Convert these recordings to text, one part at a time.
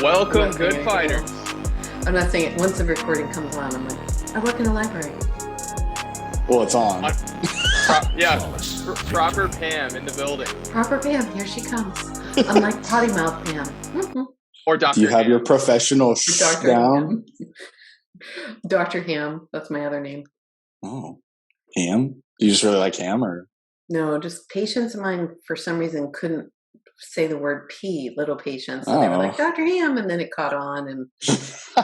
Welcome, good fighters. I'm not saying it. Once the recording comes on, I'm like, I work in a library. Well, it's on. Proper Pam in the building. Proper Pam, here she comes. Unlike potty mouth Pam. Mm-hmm. Or Dr. Do you have Ham. your professional Dr. down? Dr. Ham, that's my other name. Oh, Ham? You just really like ham, or? No, just patients of mine for some reason couldn't say the word P, little patients. So they were like, Dr. Ham, and then it caught on, and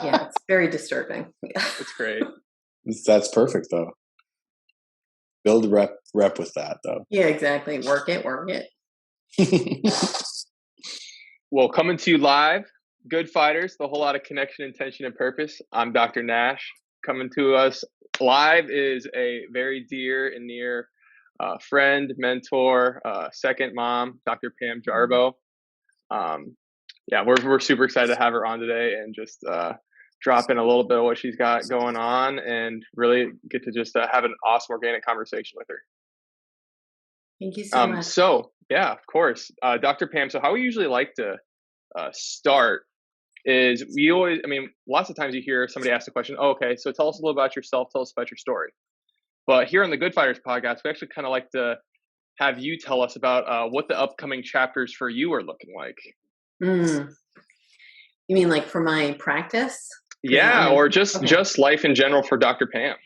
yeah, it's very disturbing. It's great. That's perfect, though. Build a rep with that, though. Yeah, exactly. Work it. Well, coming to you live, good fighters, the whole lot of connection, intention, and purpose. I'm Dr. Nash. Coming to us live is a very dear and near friend, mentor, second mom, Dr. Pam Jarboe. We're super excited to have her on today and just drop in a little bit of what she's got going on and really get to just have an awesome organic conversation with her. Thank you so much. Of course. Dr. Pam, so how we usually like to start is lots of times you hear somebody ask the question, so tell us a little about yourself, tell us about your story. But here on the Good Fighters podcast, we actually kind of like to have you tell us about what the upcoming chapters for you are looking like. You mean like for my practice? Yeah, or just life in general for Dr. Pam.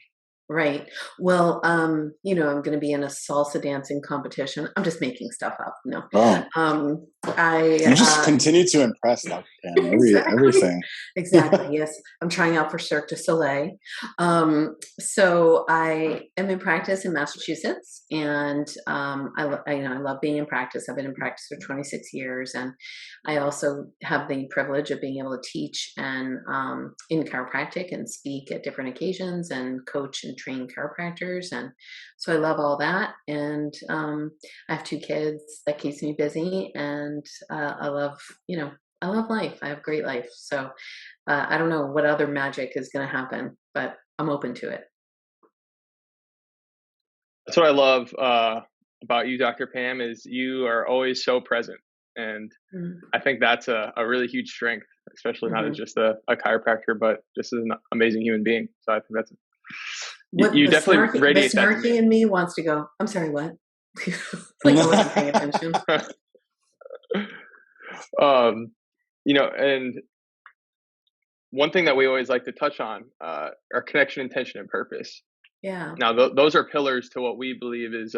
Right. Well, I'm going to be in a salsa dancing competition. I'm just making stuff up. No. Oh. You just continue to impress, Dr. Pam. Everything. Exactly. Yes. I'm trying out for Cirque du Soleil. So I am in practice in Massachusetts, and I love being in practice. I've been in practice for 26 years, and I also have the privilege of being able to teach and in chiropractic and speak at different occasions and coach and train chiropractors. And so I love all that. And I have 2 kids. That keeps me busy. And I love life. I have a great life. So I don't know what other magic is going to happen, but I'm open to it. That's what I love about you, Dr. Pam, is you are always so present. And I think that's a really huge strength, especially not as just a chiropractor, but just as an amazing human being. So I think that's you definitely radiate that. The snarky in me wants to go, I'm sorry, what? Like I wasn't paying attention. And one thing that we always like to touch on are connection, intention, and purpose. Yeah. Now, those are pillars to what we believe is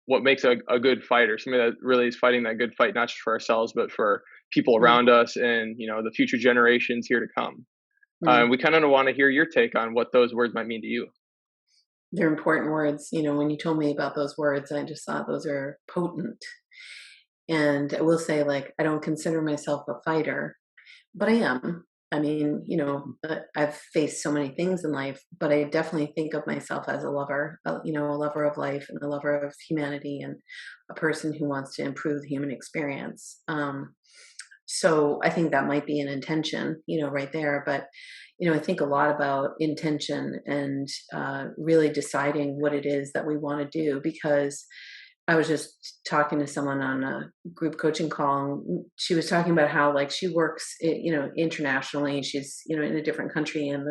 what makes a good fighter, somebody that really is fighting that good fight, not just for ourselves, but for people around us and, the future generations here to come. We kind of want to hear your take on what those words might mean to you. They're important words. When you told me about those words, I just thought those are potent. And I will say, I don't consider myself a fighter, but I am. I mean, I've faced so many things in life, but I definitely think of myself as a lover, a lover of life and a lover of humanity and a person who wants to improve the human experience. So I think that might be an intention, right there. But, I think a lot about intention and really deciding what it is that we want to do, because I was just talking to someone on a group coaching call, and she was talking about how she works, internationally. She's, in a different country, and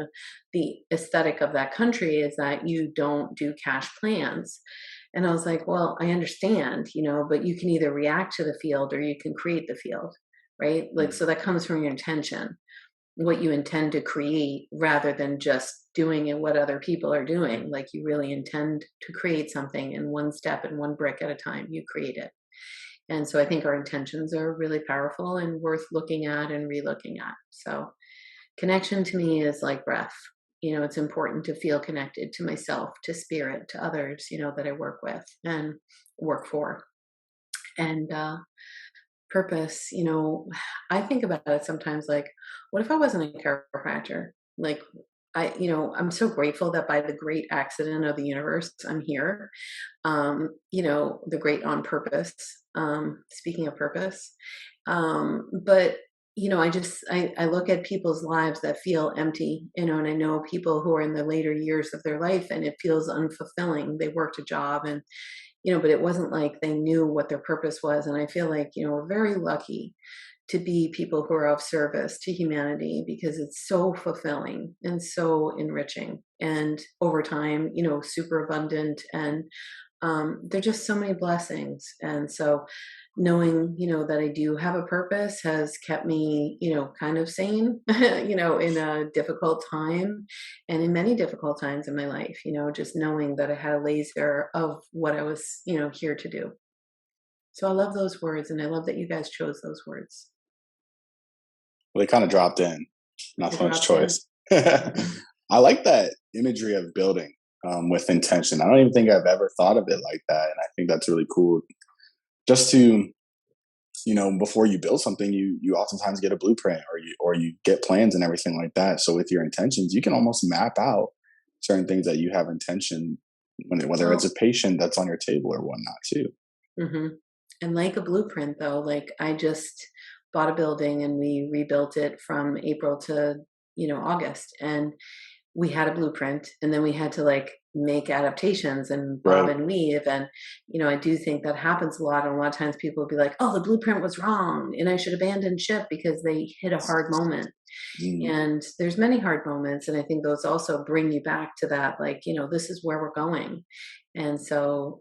the aesthetic of that country is that you don't do cash plans. And I was like, well, I understand, but you can either react to the field or you can create the field, right? So that comes from your intention, what you intend to create, rather than just doing it what other people are doing. You really intend to create something, in one step and one brick at a time, you create it. And so I think our intentions are really powerful and worth looking at and re-looking at. So connection to me is like breath. It's important to feel connected to myself, to spirit, to others, that I work with and work for. And purpose, I think about it sometimes what if I wasn't a chiropractor? I'm so grateful that by the great accident of the universe, I'm here. The great on purpose, speaking of purpose. But, I look at people's lives that feel empty, and I know people who are in the later years of their life and it feels unfulfilling. They worked a job and, but it wasn't like they knew what their purpose was. And I feel like, we're very lucky to be people who are of service to humanity, because it's so fulfilling and so enriching, and over time, super abundant, and there are just so many blessings. And so knowing, that I do have a purpose has kept me, kind of sane, in a difficult time, and in many difficult times in my life, just knowing that I had a laser of what I was, here to do. So I love those words, and I love that you guys chose those words. Well, they kind of dropped in, not so much choice. Mm-hmm. I like that imagery of building with intention. I don't even think I've ever thought of it like that. And I think that's really cool. Just to, before you build something, you oftentimes get a blueprint, or you get plans and everything like that. So with your intentions, you can almost map out certain things that you have intention, whether it's a patient that's on your table or whatnot too. Mm-hmm. And like a blueprint, though, like I just bought a building and we rebuilt it from April to, August. And we had a blueprint, and then we had to like make adaptations and bob and weave. And, I do think that happens a lot. And a lot of times people will be like, oh, the blueprint was wrong and I should abandon ship because they hit a hard moment. And there's many hard moments. And I think those also bring you back to that, like, this is where we're going. And so,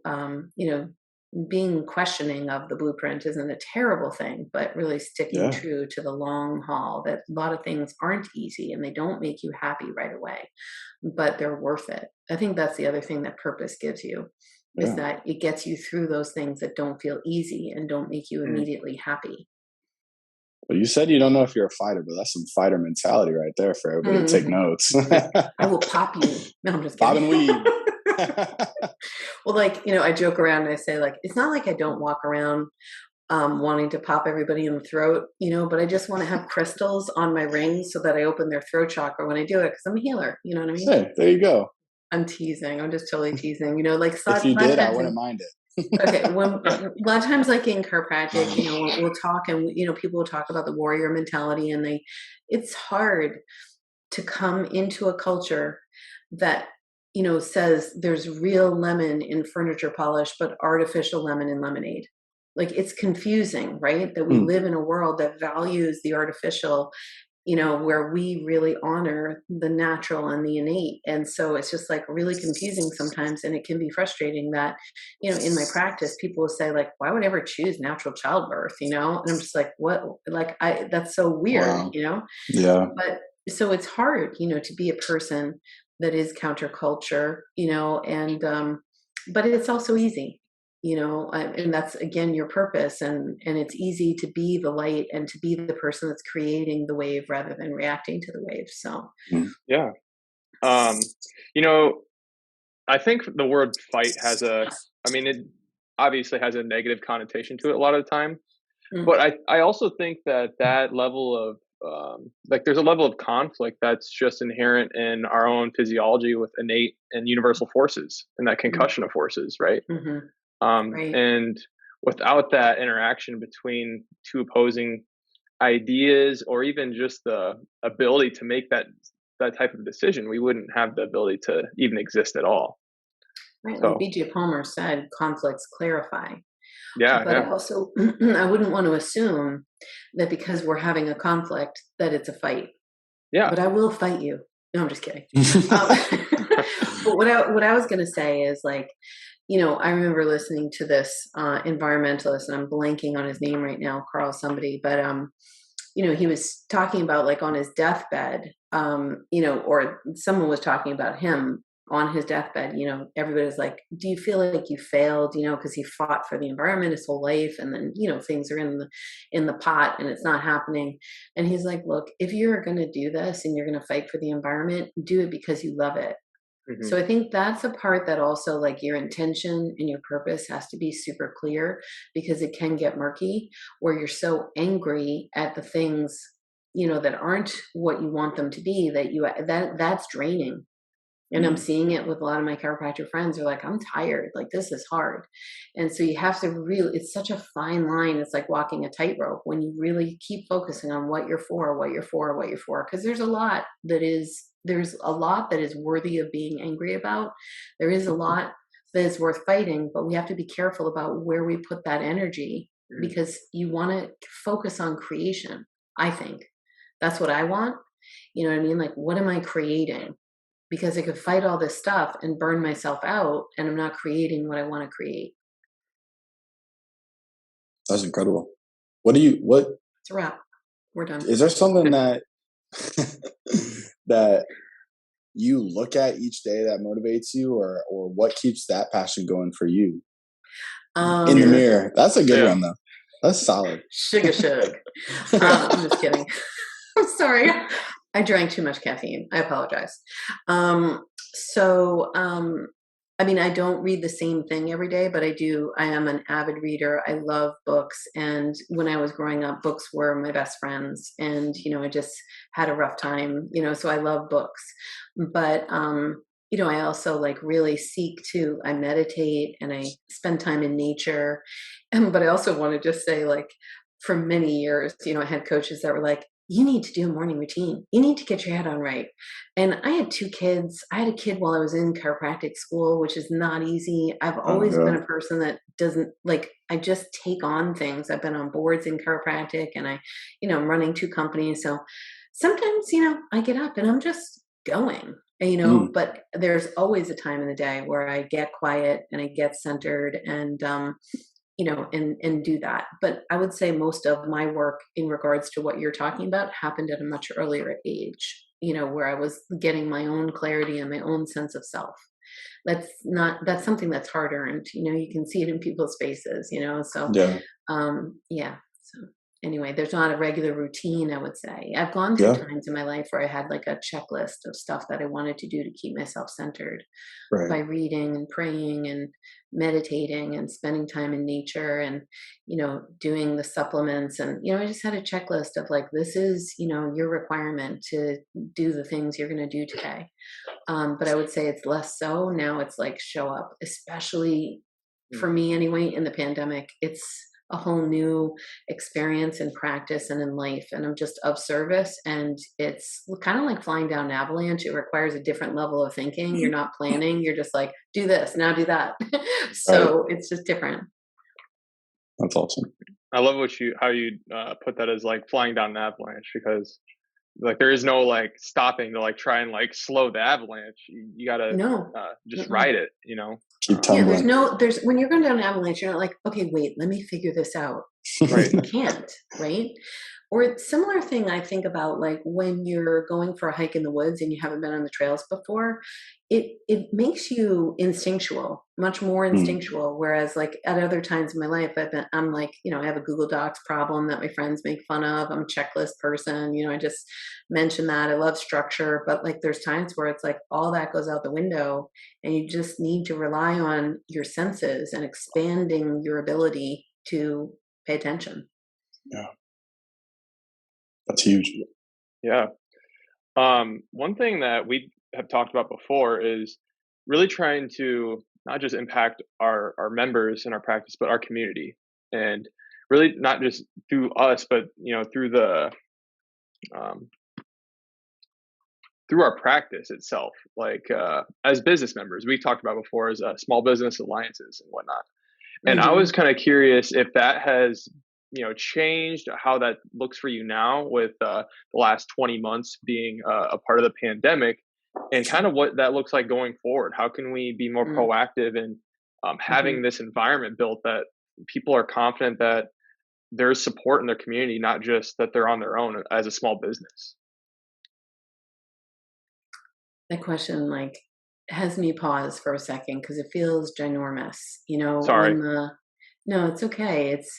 being questioning of the blueprint isn't a terrible thing, but really sticking true to the long haul, that a lot of things aren't easy and they don't make you happy right away, but they're worth it. I think that's the other thing that purpose gives you, is that it gets you through those things that don't feel easy and don't make you immediately happy. Well, you said you don't know if you're a fighter, but that's some fighter mentality right there for everybody to take notes. I will pop you. No, I'm just kidding. Bob and weave. Well, like, I joke around and I say, like, it's not like I don't walk around wanting to pop everybody in the throat, but I just want to have crystals on my rings so that I open their throat chakra when I do it, because I'm a healer. You know what I mean? Hey, there you go. I'm teasing. I'm just totally teasing. Like if you did, I wouldn't mind it. Okay, a lot of times, like in chiropractic, we'll talk, and people will talk about the warrior mentality, and it's hard to come into a culture that says there's real lemon in furniture polish, but artificial lemon in lemonade. Like, it's confusing, right? That we live in a world that values the artificial, where we really honor the natural and the innate. And so it's just like really confusing sometimes. And it can be frustrating that, in my practice, people will say, like, why would I ever choose natural childbirth? And I'm just like, what? Like, that's so weird, Wow. Yeah. But so it's hard, to be a person that is counterculture, and, but it's also easy, and that's, again, your purpose. And it's easy to be the light and to be the person that's creating the wave rather than reacting to the wave. So, yeah. I think the word fight it obviously has a negative connotation to it a lot of the time, but I also think that level of, there's a level of conflict that's just inherent in our own physiology with innate and universal forces and that concussion of forces, right? Right. And without that interaction between two opposing ideas, or even just the ability to make that type of decision, we wouldn't have the ability to even exist at all. Right. So, Like B.J. Palmer said, conflicts clarify. Yeah. But I also, I wouldn't want to assume that because we're having a conflict that it's a fight. Yeah. But I will fight you. No, I'm just kidding. But what I was going to say is, like, I remember listening to this environmentalist, and I'm blanking on his name right now, Carl somebody, but he was talking about, like, on his deathbed, or someone was talking about him on his deathbed. Everybody's like, do you feel like you failed, because he fought for the environment his whole life, and then, things are in the pot and it's not happening. And he's like, look, if you're going to do this and you're going to fight for the environment, do it because you love it. So I think that's a part that also, like, your intention and your purpose has to be super clear, because it can get murky where you're so angry at the things, that aren't what you want them to be, that's draining. And I'm seeing it with a lot of my chiropractor friends. They're like, I'm tired. Like, this is hard. And so you have to really, it's such a fine line. It's like walking a tightrope when you really keep focusing on what you're for, what you're for, what you're for. Because there's a lot that is worthy of being angry about. There is a lot that is worth fighting, but we have to be careful about where we put that energy, because you want to focus on creation. I think that's what I want. You know what I mean? Like, what am I creating? Because I could fight all this stuff and burn myself out, and I'm not creating what I want to create. That's incredible. What It's a wrap. We're done. is there something that that you look at each day that motivates you, or what keeps that passion going for you? In the mirror. That's a good one though. That's solid. Shug. I'm just kidding. I'm sorry. I drank too much caffeine. I apologize. I mean, I don't read the same thing every day, but I am an avid reader. I love books. And when I was growing up, books were my best friends. And, I just had a rough time, so I love books. But, I also like really I meditate and I spend time in nature. But I also want to just say, like, for many years, I had coaches that were like, you need to do a morning routine. You need to get your head on right. And I had 2 kids. I had a kid while I was in chiropractic school, which is not easy. I've always been a person that doesn't I just take on things. I've been on boards in chiropractic and I'm running 2 companies. So sometimes, I get up and I'm just going, but there's always a time in the day where I get quiet and I get centered and, and do that. But I would say most of my work in regards to what you're talking about happened at a much earlier age, where I was getting my own clarity and my own sense of self. That's something that's hard earned. You can see it in people's faces, so, So anyway, there's not a regular routine, I would say. I've gone through times in my life where I had like a checklist of stuff that I wanted to do to keep myself centered by reading and praying and meditating and spending time in nature and, doing the supplements. And, I just had a checklist of like, this is, your requirement to do the things you're going to do today. But I would say it's less so now. It's like show up, especially for me anyway, in the pandemic. It's a whole new experience in practice and in life. And I'm just of service. And it's kind of like flying down an avalanche. It requires a different level of thinking. You're not planning. You're just like, do this, now do that. So it's just different. That's awesome. I love how you put that as like flying down an avalanche, because like there is no like stopping to like try and like slow the avalanche. You gotta just ride it, Keep tumbling. There's when you're going down an avalanche, you're not like, okay, wait, let me figure this out. Right. You can't, right? Or similar thing I think about, like when you're going for a hike in the woods and you haven't been on the trails before, it makes you instinctual, much more instinctual. Whereas like at other times in my life, I'm like, I have a Google Docs problem that my friends make fun of. I'm a checklist person. I just mentioned that I love structure, but like there's times where it's like all that goes out the window and you just need to rely on your senses and expanding your ability to pay attention. Yeah. That's huge. Yeah. One thing that we have talked about before is really trying to not just impact our members in our practice, but our community, and really not just through us, but through the through our practice itself. Like as business members, we talked about before as small business alliances and whatnot. And I was kind of curious if that has changed, how that looks for you now with the last 20 months being a part of the pandemic, and kind of what that looks like going forward. How can we be more proactive in having this environment built that people are confident that there's support in their community, not just that they're on their own as a small business? That question like has me pause for a second because it feels ginormous. Sorry. No, it's okay. It's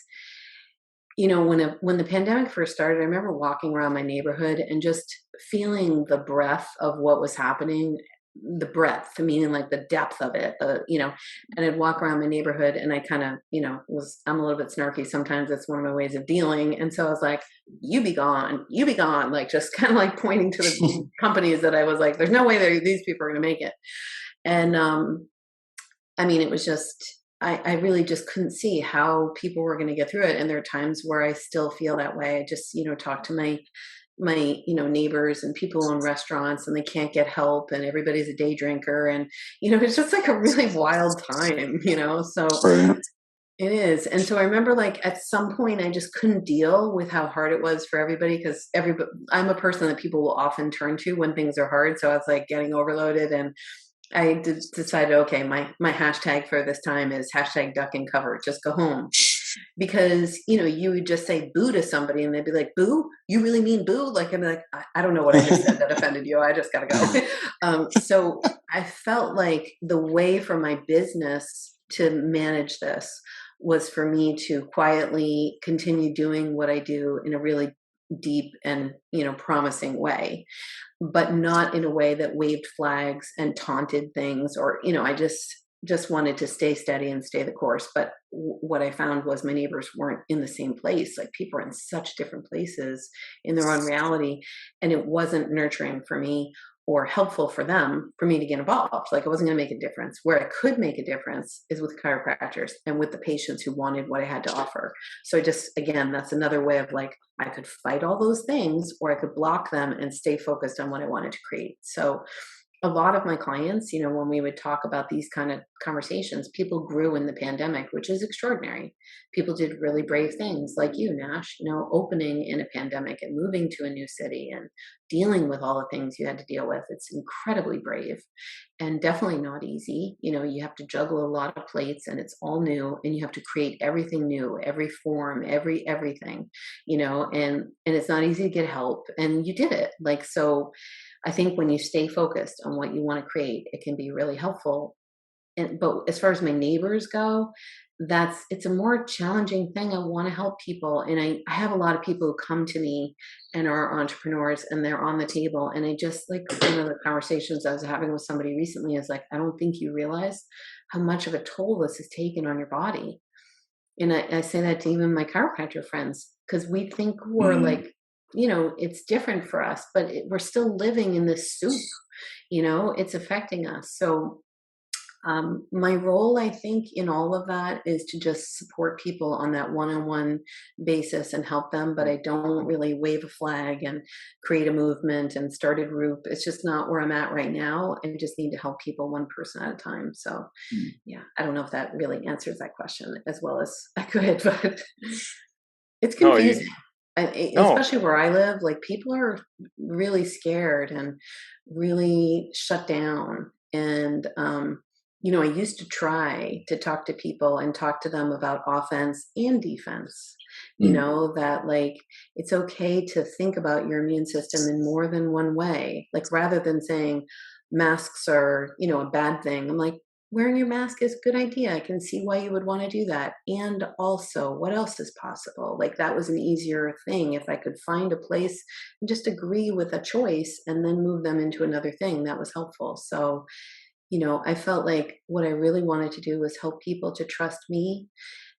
when the pandemic first started, I remember walking around my neighborhood and just feeling the breadth of what was happening, the breadth, meaning like the depth of it, and I'd walk around my neighborhood and I kind of, I'm a little bit snarky. Sometimes that's one of my ways of dealing. And so I was like, you be gone, like just kind of like pointing to the companies that I was like, there's no way these people are going to make it. And it was just, I really just couldn't see how people were going to get through it. And there are times where I still feel that way. I just, talk to my neighbors and people in restaurants and they can't get help and everybody's a day drinker. And, it's just like a really wild time, so It is. And so I remember like at some point I just couldn't deal with how hard it was for everybody because I'm a person that people will often turn to when things are hard. So I was like getting overloaded and decided, okay, my hashtag for this time is hashtag duck and cover, just go home. Because, you would just say boo to somebody and they'd be like, boo? You really mean boo? Like, I'm like, I don't know what I just said that offended you. I just got to go. So I felt like the way for my business to manage this was for me to quietly continue doing what I do in a really deep and, promising way, but not in a way that waved flags and taunted things or, I just wanted to stay steady and stay the course. But what I found was my neighbors weren't in the same place. Like people are in such different places in their own reality. And it wasn't nurturing for me or helpful for them for me to get involved. Like it wasn't going to make a difference. Where I could make a difference is with chiropractors and with the patients who wanted what I had to offer. So again, that's another way of like, I could fight all those things or I could block them and stay focused on what I wanted to create. So a lot of my clients, when we would talk about these kind of conversations, people grew in the pandemic, which is extraordinary. People did really brave things like you, Nash, opening in a pandemic and moving to a new city and dealing with all the things you had to deal with. It's incredibly brave and definitely not easy. You have to juggle a lot of plates and it's all new and you have to create everything new, every form, everything, and it's not easy to get help and you did it. Like, so I think when you stay focused on what you want to create, it can be really helpful. But as far as my neighbors go, it's a more challenging thing. I want to help people. And I have a lot of people who come to me and are entrepreneurs and they're on the table. And I just like one of the conversations I was having with somebody recently is like, I don't think you realize how much of a toll this has taken on your body. And I say that to even my chiropractor friends, because we think we're like, it's different for us, but we're still living in this soup, it's affecting us. So my role, I think, in all of that is to just support people on that one-on-one basis and help them. But I don't really wave a flag and create a movement and start a group. It's just not where I'm at right now. I just need to help people one person at a time. So, yeah, I don't know if that really answers that question as well as I could, but it's No, confusing. no. Especially where I live, like people are really scared and really shut down. And, I used to try to talk to people and talk to them about offense and defense, that like, it's okay to think about your immune system in more than one way. Like rather than saying masks are, a bad thing, I'm like, wearing your mask is a good idea. I can see why you would want to do that. And also, what else is possible? Like that was an easier thing. If I could find a place and just agree with a choice and then move them into another thing, that was helpful. So, I felt like what I really wanted to do was help people to trust me,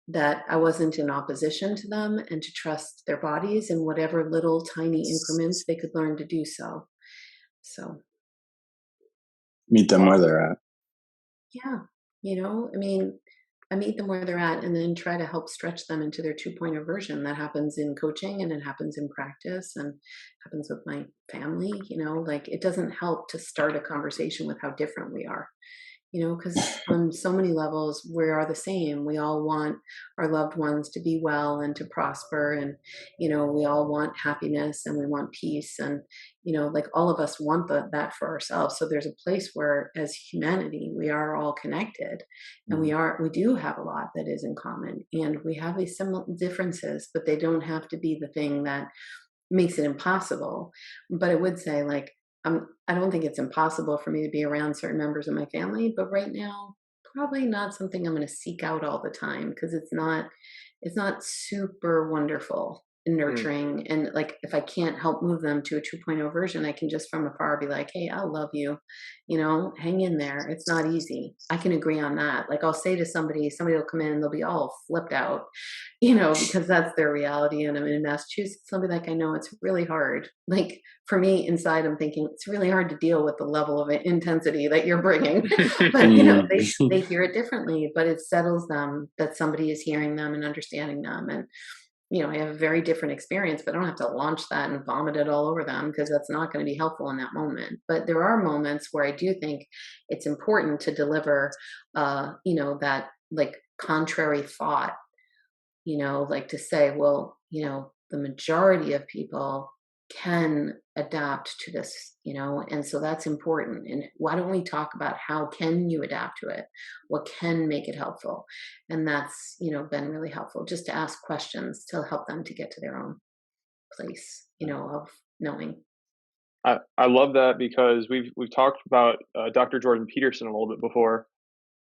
that I wasn't in opposition to them, and to trust their bodies in whatever little tiny increments they could learn to do so. So, Meet them where they're at. yeah, I meet them where they're at and then try to help stretch them into their 2.0 version. That happens in coaching and it happens in practice and happens with my family, like it doesn't help to start a conversation with how different we are. Because on so many levels, we are the same. We all want our loved ones to be well and to prosper. And, we all want happiness and we want peace. And, like all of us want that for ourselves. So there's a place where as humanity, we are all connected and we do have a lot that is in common and we have these similar differences, but they don't have to be the thing that makes it impossible. But I would say like, I don't think it's impossible for me to be around certain members of my family, but right now, probably not something I'm going to seek out all the time because it's not super wonderful and nurturing. And like, if I can't help move them to a 2.0 version, I can just from afar be like, hey, I love you, hang in there. It's not easy. I can agree on that. Like I'll say to somebody will come in and they'll be all flipped out, because that's their reality. And I'm in Massachusetts, they'll be like, I know it's really hard. Like for me inside, I'm thinking it's really hard to deal with the level of intensity that you're bringing. But, they hear it differently, but it settles them that somebody is hearing them and understanding them. And, I have a very different experience, but I don't have to launch that and vomit it all over them because that's not going to be helpful in that moment. But there are moments where I do think it's important to deliver, that like contrary thought, like to say, well, the majority of people can adapt to this, and so that's important. And why don't we talk about how can you adapt to it? What can make it helpful? And that's, been really helpful, just to ask questions to help them to get to their own place, of knowing. I love that because we've talked about Dr. Jordan Peterson a little bit before.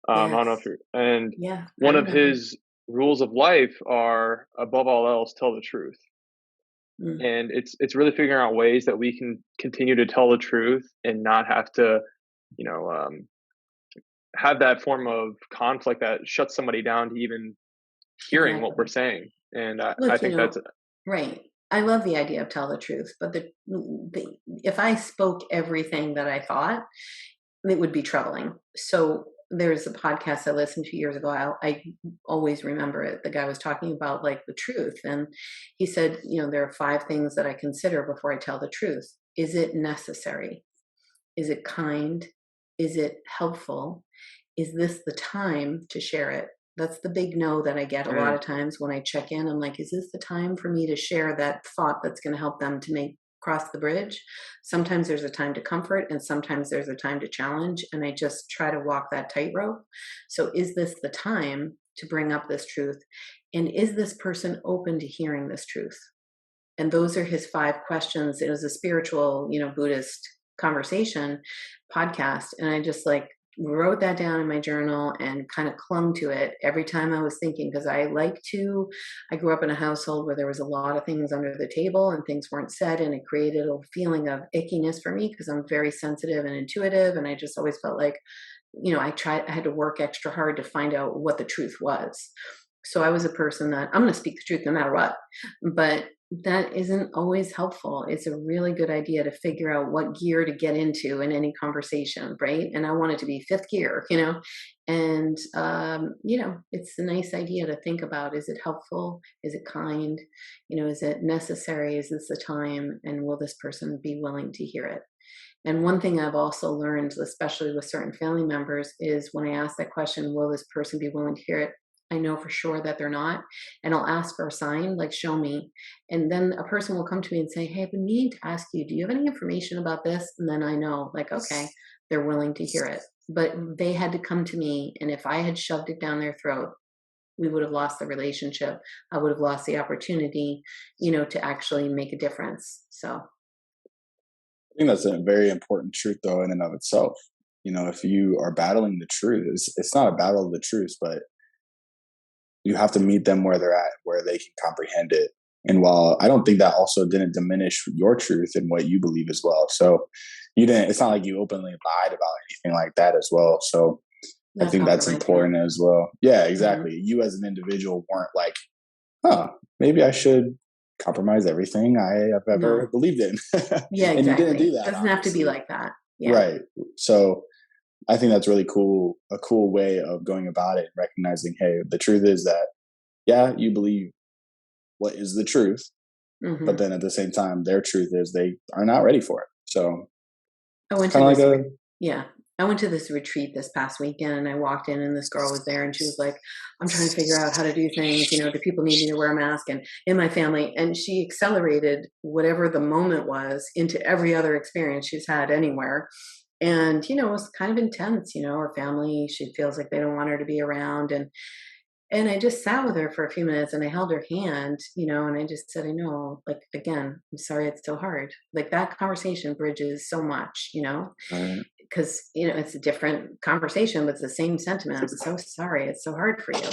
I don't know Yes. if you're, and Yeah, I one of remember. his rules of life are, above all else, tell the truth. Mm, And it's really figuring out ways that we can continue to tell the truth and not have to, you know, have that form of conflict that shuts somebody down to even hearing what we're exactly. saying. And I Look, think that's right. I love the idea of tell the truth, but if I spoke everything that I thought, it would be troubling. So there's a podcast I listened to years ago. I always remember it. The guy was talking about like the truth. And he said, there are 5 things that I consider before I tell the truth. Is it necessary? Is it kind? Is it helpful? Is this the time to share it? That's the big no that I get a lot mm, of times when I check in. I'm like, is this the time for me to share that thought that's going to help them to cross the bridge? Sometimes there's a time to comfort and sometimes there's a time to challenge. And I just try to walk that tightrope. So is this the time to bring up this truth? And is this person open to hearing this truth? And those are his 5 questions. It was a spiritual, Buddhist conversation podcast. And I just like wrote that down in my journal and kind of clung to it every time I was thinking, because I grew up in a household where there was a lot of things under the table and things weren't said. And it created a feeling of ickiness for me because I'm very sensitive and intuitive. And I just always felt like, I had to work extra hard to find out what the truth was. So I was a person that I'm going to speak the truth no matter what, but that isn't always helpful. It's a really good idea to figure out what gear to get into in any conversation, right? And I want it to be 5th gear, and, it's a nice idea to think about. Is it helpful? Is it kind? Is it necessary? Is this the time? And will this person be willing to hear it? And one thing I've also learned, especially with certain family members, is when I ask that question, will this person be willing to hear it? I know for sure that they're not. And I'll ask for a sign, like, show me. And then a person will come to me and say, hey, I've been needing to ask you, do you have any information about this? And then I know, like, okay, they're willing to hear it. But they had to come to me. And if I had shoved it down their throat, we would have lost the relationship. I would have lost the opportunity, to actually make a difference. So I think that's a very important truth, though, in and of itself. If you are battling the truth, it's not a battle of the truth, but you have to meet them where they're at, where they can comprehend it. And while I don't think that also didn't diminish your truth and what you believe as well. So it's not like you openly lied about anything like that as well. So I not think that's compromising it. important as well. Yeah, Mm-hmm. exactly. You as an individual weren't like, maybe I should compromise everything I have ever No. believed in. Yeah, And you didn't exactly. do that, Doesn't have to be obviously. like that. Yeah. Right. So I think that's really cool, a cool way of going about it, recognizing, hey, the truth is that, yeah, you believe what is the truth, but Hmm. then at the same time, their truth is they are not ready for it. So I it's went to kind of like yeah, I went to this retreat this past weekend and I walked in and this girl was there and she was like, I'm trying to figure out how to do things. Do people need me to wear a mask and in my family? And she accelerated whatever the moment was into every other experience she's had anywhere. And, it was kind of intense, her family, she feels like they don't want her to be around. And I just sat with her for a few minutes and I held her hand, and I just said, I know, like, again, I'm sorry it's so hard. Like that conversation bridges so much, right. because, it's a different conversation, but it's the same sentiment. I'm so sorry. It's so hard for you.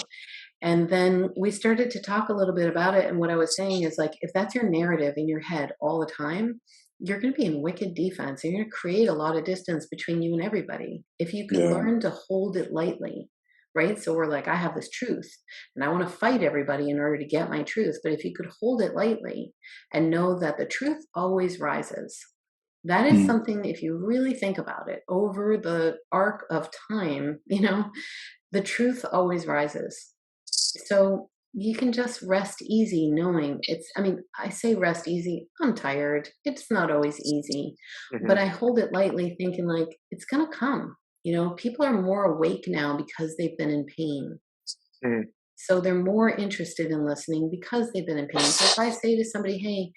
And then we started to talk a little bit about it. And what I was saying is like, if that's your narrative in your head all the time, you're going to be in wicked defense and you're going to create a lot of distance between you and everybody. If you could Yeah. learn to hold it lightly, right? So we're like, I have this truth and I want to fight everybody in order to get my truth. But if you could hold it lightly and know that the truth always rises, that is Mm. something, if you really think about it over the arc of time, the truth always rises. So you can just rest easy knowing I say rest easy. I'm tired. It's not always easy, but hmm I hold it lightly thinking like it's going to come. People are more awake now because they've been in pain. Mm. So they're more interested in listening because they've been in pain. So if I say to somebody, hey,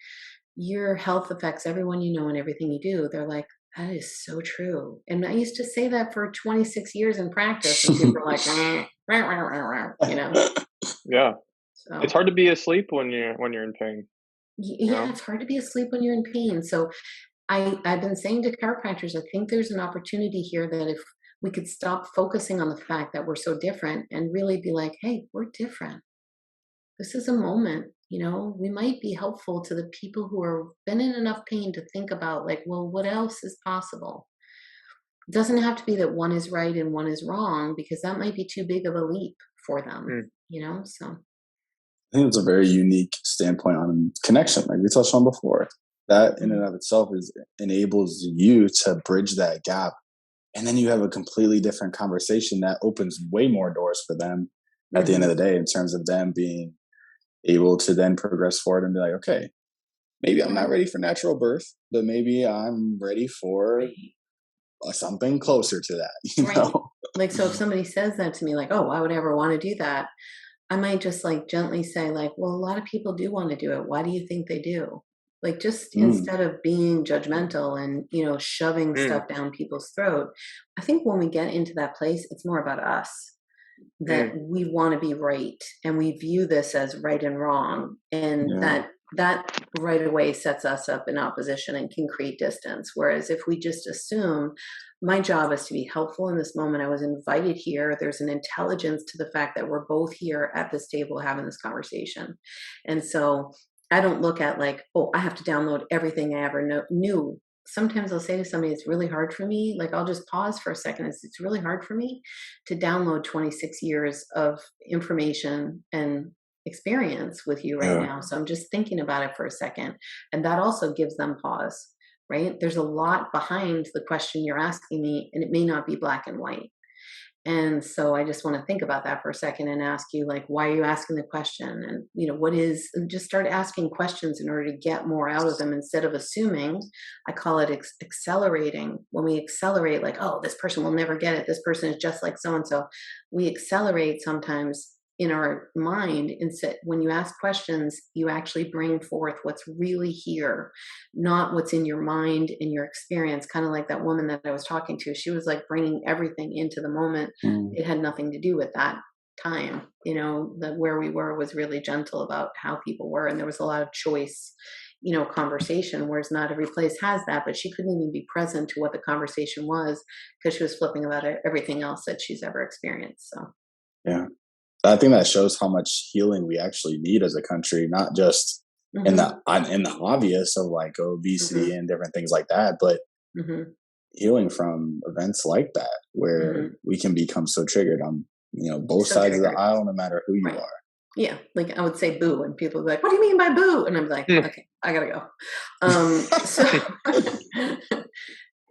your health affects everyone you know and everything you do, they're like, that is so true. And I used to say that for 26 years in practice, and people are like, you know. Yeah. It's So hard to be asleep when you're in pain, you yeah, know? it's hard to be asleep when you're in pain. So I've been saying to chiropractors, I think there's an opportunity here that if we could stop focusing on the fact that we're so different and really be like, hey, we're different. This is a moment, we might be helpful to the people who are been in enough pain to think about like, well, what else is possible? It doesn't have to be that one is right and one is wrong, because that might be too big of a leap for them, Mm. so. I think it's a very unique standpoint on connection, like we touched on before. That in and Mhm. of itself enables you to bridge that gap, and then you have a completely different conversation that opens way more doors for them at the end of Mhm. the day, in terms of them being able to then progress forward and be like, okay, maybe I'm not Right. ready for natural birth, but maybe I'm ready for something closer to that, Right. Like, so if somebody says that to me, like, oh, why would I ever want to do that? I might just like gently say, like, well, a lot of people do want to do it. Why do you think they do? Like, just Mm, instead of being judgmental and, shoving Mm. stuff down people's throat, I think when we get into that place, it's more about us, that Mm. we want to be right and we view this as right and wrong, and yeah. that right away sets us up in opposition and can create distance. Whereas if we just assume my job is to be helpful in this moment, I was invited here, there's an intelligence to the fact that we're both here at this table having this conversation. And so I don't look at like, oh, I have to download everything I ever knew. Sometimes I'll say to somebody, it's really hard for me. Like, I'll just pause for a second. It's really hard for me to download 26 years of information and experience with you right Yeah. now. So I'm just thinking about it for a second. And that also gives them pause, right? There's a lot behind the question you're asking me, and it may not be black and white. And so I just want to think about that for a second and ask you, like, why are you asking the question? And, what is, and just start asking questions in order to get more out of them instead of assuming. I call it accelerating. When we accelerate, like, oh, this person will never get it. This person is just like so and so. We accelerate sometimes in our mind. Instead, when you ask questions, you actually bring forth what's really here, not what's in your mind and your experience. Kind of like that woman that I was talking to. She was like bringing everything into the moment. Mm, It had nothing to do with that time. That where we were was really gentle about how people were, and there was a lot of choice, conversation, whereas not every place has that. But she couldn't even be present to what the conversation was because she was flipping about everything else that she's ever experienced. So. yeah. I think that shows how much healing we actually need as a country, not just Hmm. in the obvious of like obesity Hmm. and different things like that, but Hmm. healing from events like that where Hmm. we can become so triggered on both So sides of the triggered. aisle, no matter who you Right. are. Yeah, like, I would say "boo," and people would be like, "What do you mean by boo?" And I'm like, Mm. "Okay, I gotta go." So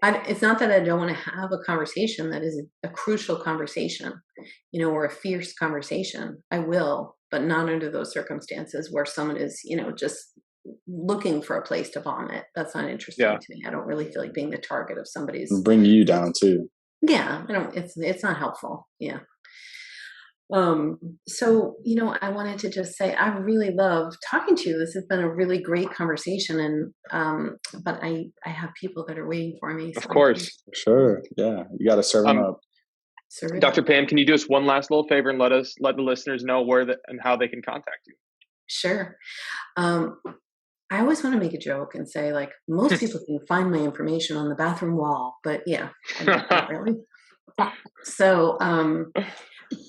it's not that I don't wanna have a conversation that is a crucial conversation, or a fierce conversation. I will, but not under those circumstances where someone is, just looking for a place to vomit. That's not interesting Yeah. to me. I don't really feel like being the target of somebody's. Bring you down too. Yeah, I don't. It's not helpful. Yeah. So, I wanted to just say I really love talking to you. This has been a really great conversation, and but I have people that are waiting for me, Of so I'm going to course. Sure. Yeah. You got to serve them Um, up. serve it Dr. up. Pam, can you do us one last little favor and let the listeners know and how they can contact Sure. Um, I always want to make a joke and say, like, most people can find my information on the bathroom wall, but yeah, not you? really. So,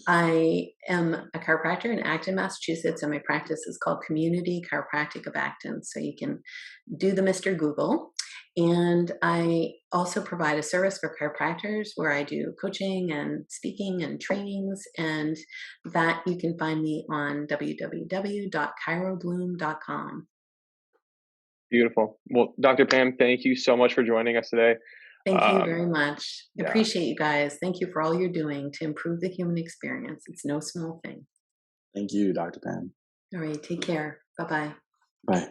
I am a chiropractor in Acton, Massachusetts, and my practice is called Community Chiropractic of Acton. So you can do the Mr. Google. And I also provide a service for chiropractors where I do coaching and speaking and trainings. And that you can find me on www.chirobloom.com. Beautiful. Well, Dr. Pam, thank you so much for joining us today. Thank you Um, very much. yeah. Appreciate you guys. Thank you for all you're doing to improve the human experience. It's no small thing. Thank you, Dr. Pam. All right. Take care. Bye bye. Bye.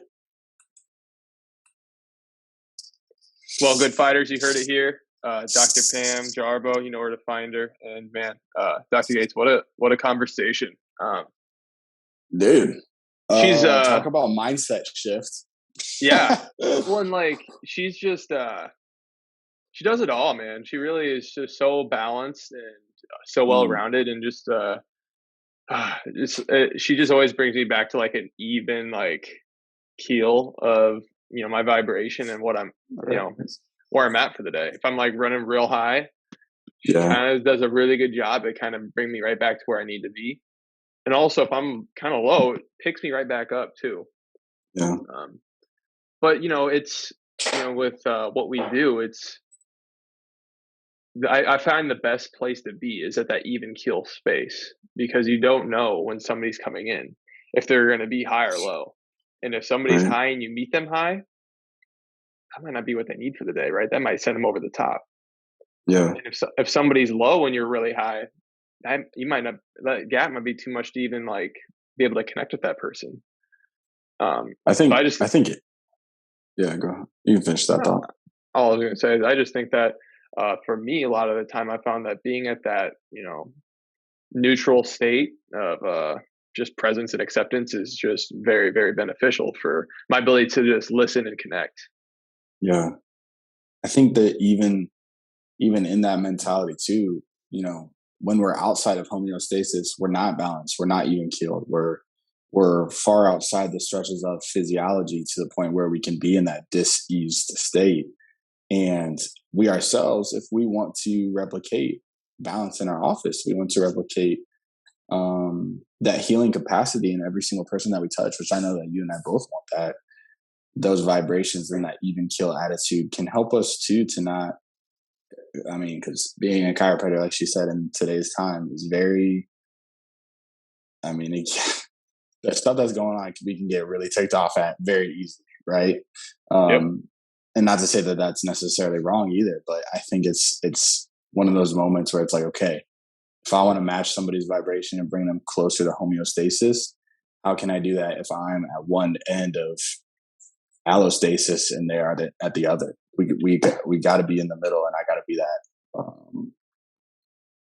Well, good fighters, you heard it here. Dr. Pam Jarboe, you know where to find her. And man, Dr. Gates, what a conversation. Um, Dude, she's talk about mindset shift. yeah. Well, and like she's just she does it all, man. She really is just so balanced and so well Mm, rounded, and just she just always brings me back to like an even like keel of my vibration and what I'm where I'm at for the day. If I'm like running real high, she yeah, kind of does a really good job at kind of bring me right back to where I need to be. And also, if I'm kind of low, it picks me right back up too. yeah, But it's with what we do, I find the best place to be is at that even keel space, because you don't know when somebody's coming in, if they're going to be high or low. And if somebody's right, high and you meet them high, that might not be what they need for the day, right? That might send them over the top. yeah. And if somebody's low and you're really high, that gap might be too much to even like be able to connect with that person. I So think, I think it. Yeah, go ahead. You can finish that no, thought. all I was going to say is I just think that for me, a lot of the time I found that being at that, neutral state of just presence and acceptance is just very, very beneficial for my ability to just listen and connect. Yeah, I think that even in that mentality too, when we're outside of homeostasis, we're not balanced. We're not even keeled. We're far outside the stretches of physiology to the point where we can be in that diseased state. And we ourselves, if we want to replicate balance in our office, we want to replicate that healing capacity in every single person that we touch, which I know that you and I both want that. Those vibrations and that even keel attitude can help us too to not, I mean, because being a chiropractor, like she said, in today's time is very, I mean, the stuff that's going on, we can get really ticked off at very easily, right? Yep. And not to say that that's necessarily wrong either, but I think it's one of those moments where it's like, okay, if I want to match somebody's vibration and bring them closer to homeostasis, how can I do that if I'm at one end of allostasis and they are at the other? We got to be in the middle, and I got to be that,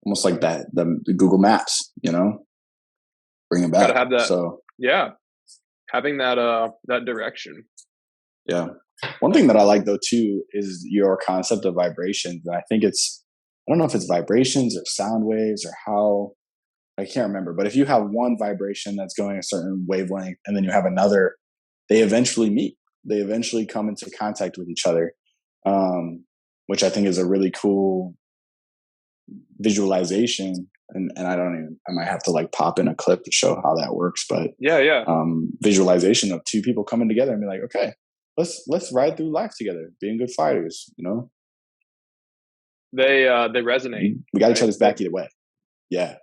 almost like that the Google Maps, bring it Got to back. have that. So Yeah. Having that direction. yeah, one thing that I like though too is your concept of vibrations, and I think I don't know if it's vibrations or sound waves or how, I can't remember, but if you have one vibration that's going a certain wavelength and then you have another, they eventually meet. They eventually come into contact with each other, which I think is a really cool visualization. And I might have to like pop in a clip to show how that works, but Yeah. visualization of two people coming together and be like, okay, let's ride through life together, being good fighters, They resonate. We got right? each other's back either way. Yeah.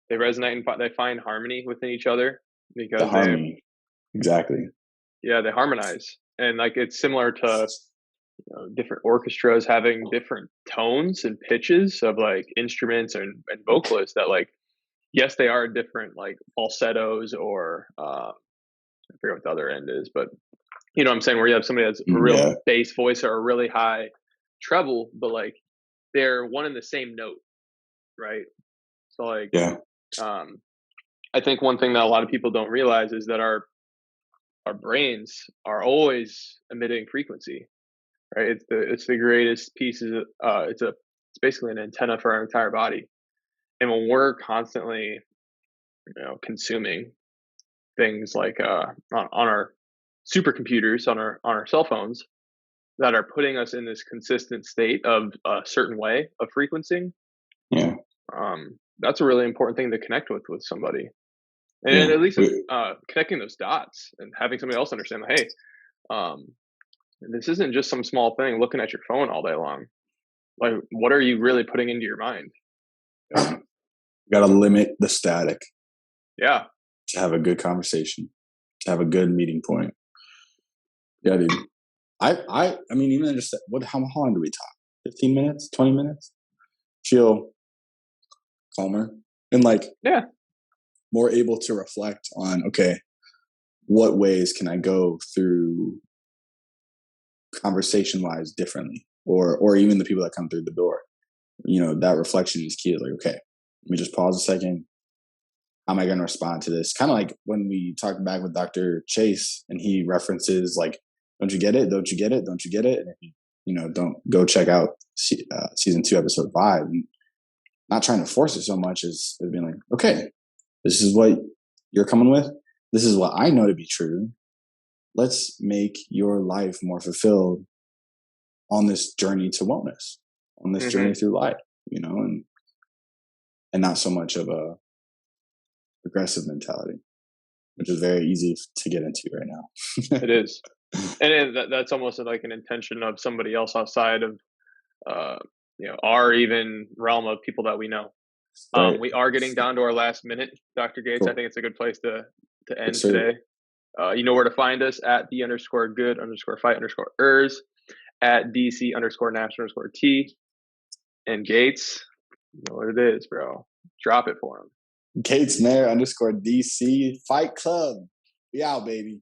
They resonate and they find harmony within each other The because harmony. Exactly. they harmonize. And like it's similar to different orchestras having different tones and pitches of like instruments and vocalists that like, yes, they are different, like falsettos or I forget what the other end is, but you know what I'm saying, where you have somebody that's a real Yeah. bass voice or a really high treble, but like they're one and the same note, right? So like, Yeah. I think one thing that a lot of people don't realize is that our brains are always emitting frequency, right? It's the greatest piece. It's basically an antenna for our entire body, and when we're constantly consuming things like on our supercomputers on our cell phones that are putting us in this consistent state of a certain way of frequencing, Yeah. that's a really important thing to connect with somebody, and Yeah. at least connecting those dots and having somebody else understand, hey, um, this isn't just some small thing looking at your phone all day long. Like, what are you really putting into your mind? Got to limit the static Yeah. to have a good conversation, to have a good meeting point. Yeah, dude. I mean, even just how long do we talk? 15 minutes, 20 minutes? Feel calmer and like more able to reflect on, okay, what ways can I go through conversation wise differently, or even the people that come through the door. That reflection is key. Like, okay, let me just pause a second, how am I going to respond to this? Kind of like when we talked back with Dr. Chase and he references like, don't you get it? Don't you get it? Don't you get it? And if you don't go check out season 2, episode 5, and not trying to force it so much as being like, okay, this is what you're coming with. This is what I know to be true. Let's make your life more fulfilled on this journey to wellness, on this journey through life, and not so much of a aggressive mentality, which is very easy to get into right now. It is. And that's almost like an intention of somebody else outside of, our even realm of people that we know. Right. We are getting down to our last minute, Dr. Gates. Cool. I think it's a good place to end today. You know where to find us at _good_fight_ers, at DC_national_T. And Gates, you know what it is, bro. Drop it for him. Gates Mayor _DC Fight Club. We out, baby.